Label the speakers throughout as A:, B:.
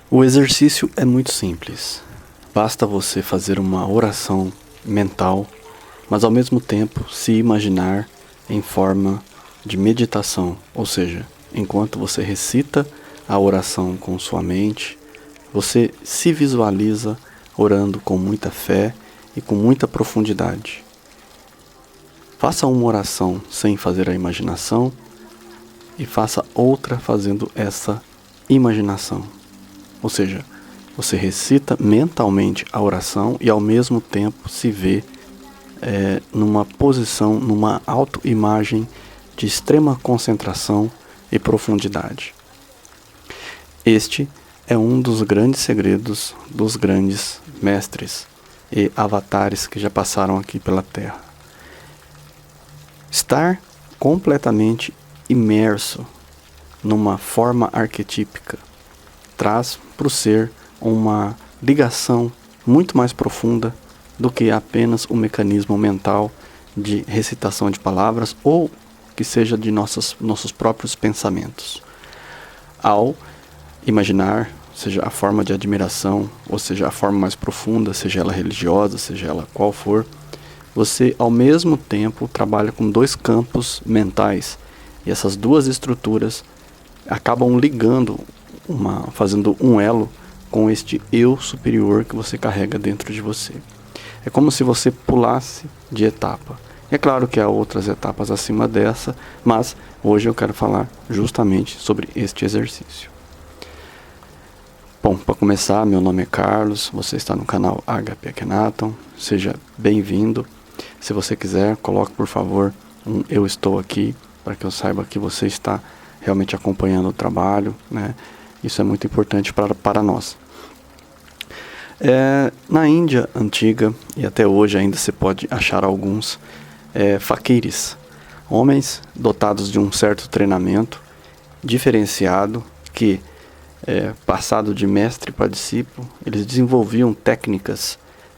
A: O exercício é muito simples. Basta você fazer uma oração mental, mas ao mesmo tempo se imaginar em forma de meditação, ou seja, enquanto você recita a oração com sua mente, você se visualiza orando com muita fé e com muita profundidade. Faça uma oração sem fazer a imaginação e faça outra fazendo essa imaginação. Ou seja, você recita mentalmente a oração e ao mesmo tempo se vê numa posição, numa autoimagem de extrema concentração e profundidade. Este é um dos grandes segredos dos grandes mestres e avatares que já passaram aqui pela Terra. Estar completamente imerso numa forma arquetípica traz para o ser uma ligação muito mais profunda do que apenas o mecanismo mental de recitação de palavras ou que seja de nossos próprios pensamentos. Ao imaginar, seja a forma de admiração, ou seja a forma mais profunda, seja ela religiosa, seja ela qual for, você ao mesmo tempo trabalha com dois campos mentais e essas duas estruturas acabam ligando, fazendo um elo com este eu superior que você carrega dentro de você. É como se você pulasse de etapa. É claro que há outras etapas acima dessa, mas hoje eu quero falar justamente sobre este exercício. Bom, para começar, meu nome é Carlos, você está no canal HP Akhenaton, seja bem-vindo. Se você quiser, coloque por favor um eu estou aqui, para que eu saiba que você está realmente acompanhando o trabalho, né? Isso é muito importante para nós. Na Índia antiga, e até hoje ainda se pode achar alguns faquires, homens dotados de um certo treinamento diferenciado, que passado de mestre para discípulo, eles desenvolviam técnicas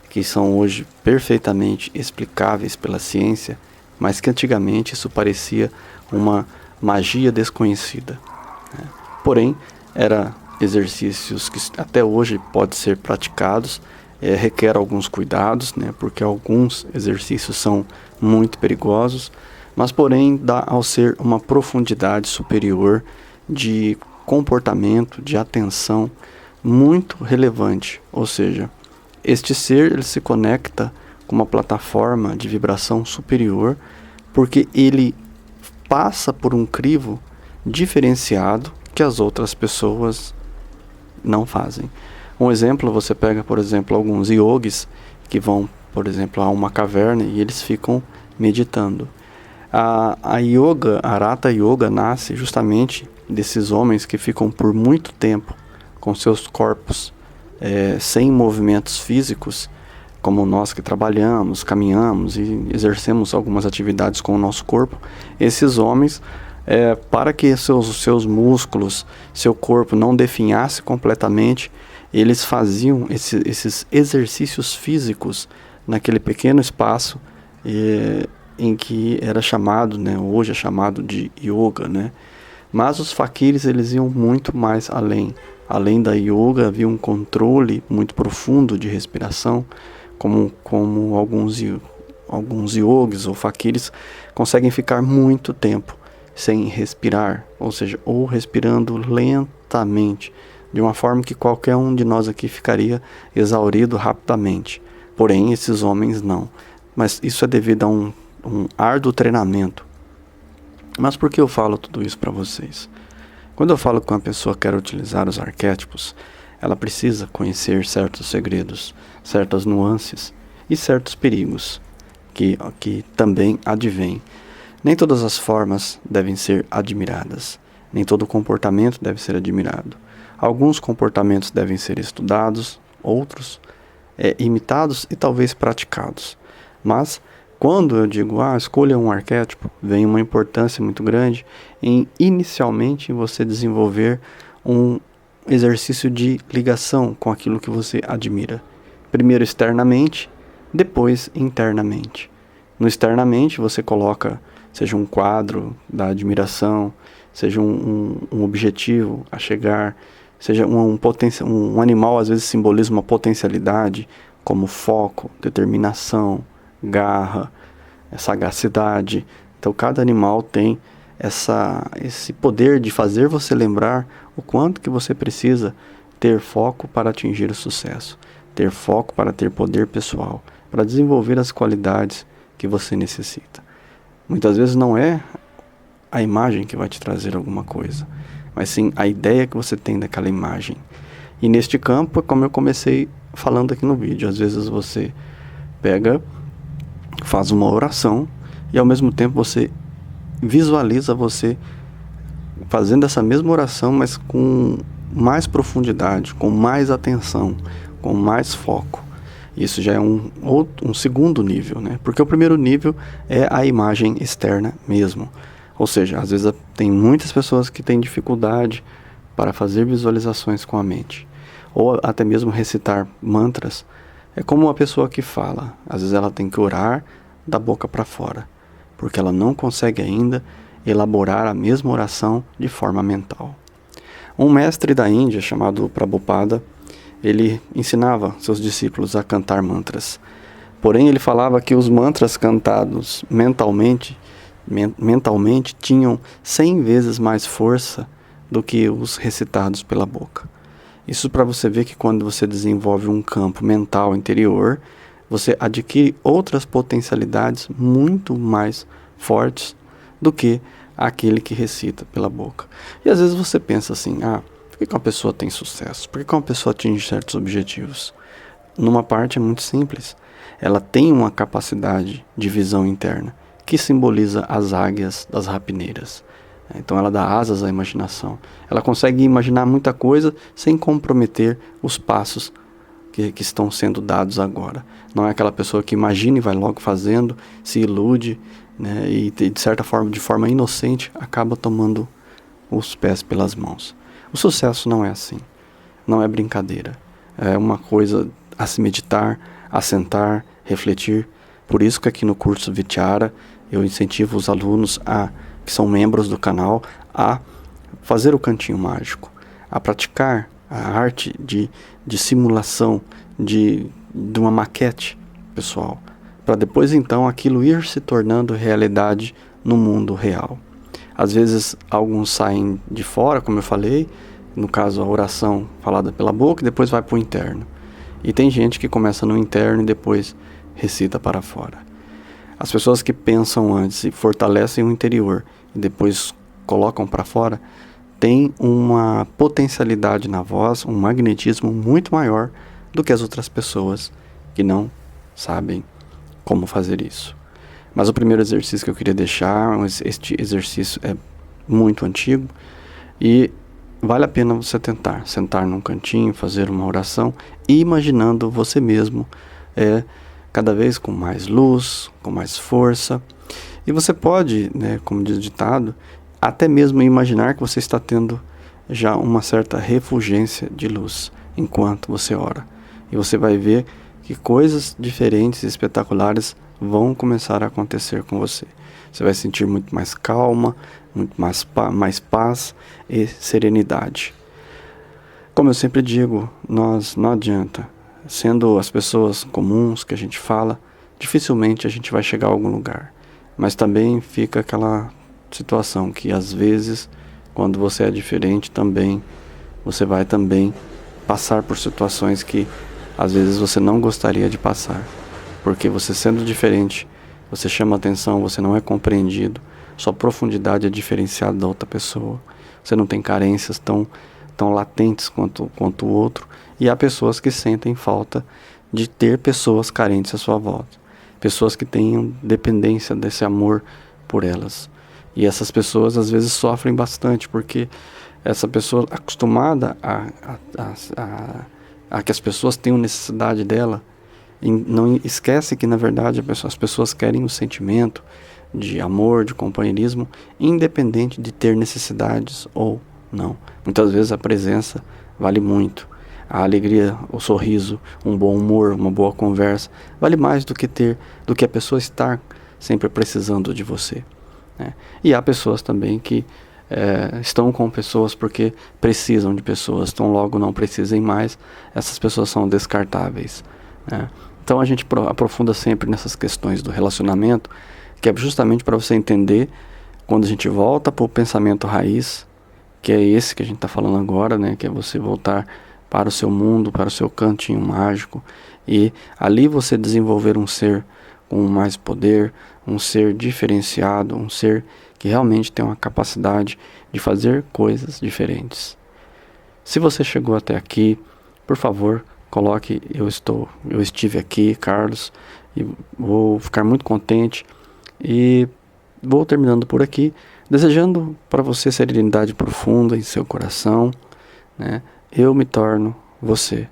A: que são hoje perfeitamente explicáveis pela ciência, mas que antigamente isso parecia uma magia desconhecida, né? Porém, era exercícios que até hoje podem ser praticados, requer alguns cuidados, né? Porque alguns exercícios são muito perigosos, mas porém dá ao ser uma profundidade superior de comportamento, de atenção muito relevante, ou seja, este ser ele se conecta com uma plataforma de vibração superior porque ele passa por um crivo diferenciado que as outras pessoas não fazem. Um exemplo, você pega, por exemplo, alguns yogis que vão, por exemplo, a uma caverna e eles ficam meditando. A yoga, a Hatha Yoga, nasce justamente desses homens que ficam por muito tempo com seus corpos sem movimentos físicos, como nós que trabalhamos, caminhamos e exercemos algumas atividades com o nosso corpo. Esses homens, para que seus músculos, seu corpo não definhasse completamente, eles faziam esses exercícios físicos naquele pequeno espaço em que era chamado, né, hoje é chamado de yoga, né? Mas os faquires eles iam muito mais além. Além da yoga, havia um controle muito profundo de respiração, como alguns yogis ou faquires conseguem ficar muito tempo sem respirar, ou seja, ou respirando lentamente, de uma forma que qualquer um de nós aqui ficaria exaurido rapidamente. Porém, esses homens não. Mas isso é devido a um árduo treinamento. Mas por que eu falo tudo isso para vocês? Quando eu falo que uma pessoa quer utilizar os arquétipos, ela precisa conhecer certos segredos, certas nuances e certos perigos que também advêm. Nem todas as formas devem ser admiradas, nem todo comportamento deve ser admirado. Alguns comportamentos devem ser estudados, outros imitados e talvez praticados. Mas quando eu digo, escolha um arquétipo, vem uma importância muito grande em inicialmente você desenvolver um exercício de ligação com aquilo que você admira. Primeiro externamente, depois internamente. No externamente você coloca, seja um quadro da admiração, seja um objetivo a chegar, Seja um animal às vezes simboliza uma potencialidade, como foco, determinação, garra, sagacidade. Então cada animal tem esse poder de fazer você lembrar o quanto que você precisa ter foco para atingir o sucesso, ter foco para ter poder pessoal, para desenvolver as qualidades que você necessita. Muitas vezes não é a imagem que vai te trazer alguma coisa, mas sim a ideia que você tem daquela imagem. E neste campo, como eu comecei falando aqui no vídeo, às vezes você faz uma oração e ao mesmo tempo você visualiza você fazendo essa mesma oração, mas com mais profundidade, com mais atenção, com mais foco. Isso já é um segundo nível, né? Porque o primeiro nível é a imagem externa mesmo. Ou seja, às vezes tem muitas pessoas que têm dificuldade para fazer visualizações com a mente, ou até mesmo recitar mantras. É como uma pessoa que fala, às vezes ela tem que orar da boca para fora, porque ela não consegue ainda elaborar a mesma oração de forma mental. Um mestre da Índia chamado Prabhupada, ele ensinava seus discípulos a cantar mantras. Porém, ele falava que os mantras cantados mentalmente tinham 100 vezes mais força do que os recitados pela boca. Isso para você ver que quando você desenvolve um campo mental interior, você adquire outras potencialidades muito mais fortes do que aquele que recita pela boca. E às vezes você pensa assim, por que uma pessoa tem sucesso? Por que uma pessoa atinge certos objetivos? Numa parte é muito simples. Ela tem uma capacidade de visão interna que simboliza as águias das rapineiras. Então ela dá asas à imaginação. Ela consegue imaginar muita coisa sem comprometer os passos que estão sendo dados agora. Não é aquela pessoa que imagina e vai logo fazendo, se ilude, né, e de certa forma, de forma inocente, acaba tomando os pés pelas mãos. O sucesso não é assim. Não é brincadeira. É uma coisa a se meditar, a sentar, refletir. Por isso que aqui no curso Vichara eu incentivo os alunos que são membros do canal a fazer o cantinho mágico, a praticar a arte de simulação de uma maquete pessoal, para depois então aquilo ir se tornando realidade no mundo real. Às vezes alguns saem de fora, como eu falei, no caso a oração falada pela boca, e depois vai para o interno. E tem gente que começa no interno e depois recita para fora. As pessoas que pensam antes e fortalecem o interior e depois colocam para fora, têm uma potencialidade na voz, um magnetismo muito maior do que as outras pessoas que não sabem como fazer isso. Mas o primeiro exercício que eu queria deixar, este exercício é muito antigo e vale a pena você tentar sentar num cantinho, fazer uma oração e imaginando você mesmo cada vez com mais luz, com mais força. E você pode, né, como diz o ditado, até mesmo imaginar que você está tendo já uma certa refulgência de luz enquanto você ora. E você vai ver que coisas diferentes e espetaculares vão começar a acontecer com você. Você vai sentir muito mais calma, muito mais paz e serenidade. Como eu sempre digo, não adianta. Sendo as pessoas comuns que a gente fala, dificilmente a gente vai chegar a algum lugar. Mas também fica aquela situação que às vezes, quando você é diferente também, você vai também passar por situações que às vezes você não gostaria de passar. Porque você sendo diferente, você chama atenção, você não é compreendido, sua profundidade é diferenciada da outra pessoa. Você não tem carências tão latentes quanto o outro. E há pessoas que sentem falta de ter pessoas carentes à sua volta. Pessoas que tenham dependência desse amor por elas. E essas pessoas às vezes sofrem bastante, porque essa pessoa acostumada a que as pessoas tenham necessidade dela, não esquece que na verdade as pessoas querem o sentimento de amor, de companheirismo, independente de ter necessidades ou não. Muitas vezes a presença vale muito. A alegria, o sorriso, um bom humor, uma boa conversa, vale mais do que a pessoa estar sempre precisando de você, né? E há pessoas também que estão com pessoas porque precisam de pessoas, então logo não precisem mais, essas pessoas são descartáveis, né? Então a gente aprofunda sempre nessas questões do relacionamento, que é justamente para você entender, quando a gente volta para o pensamento raiz, que é esse que a gente está falando agora, né? Que é você voltar para o seu mundo, para o seu cantinho mágico, e ali você desenvolver um ser com mais poder, um ser diferenciado, um ser que realmente tem uma capacidade de fazer coisas diferentes. Se você chegou até aqui, por favor, coloque eu estive aqui, Carlos, e vou ficar muito contente e vou terminando por aqui, desejando para você serenidade profunda em seu coração, né? Eu me torno você.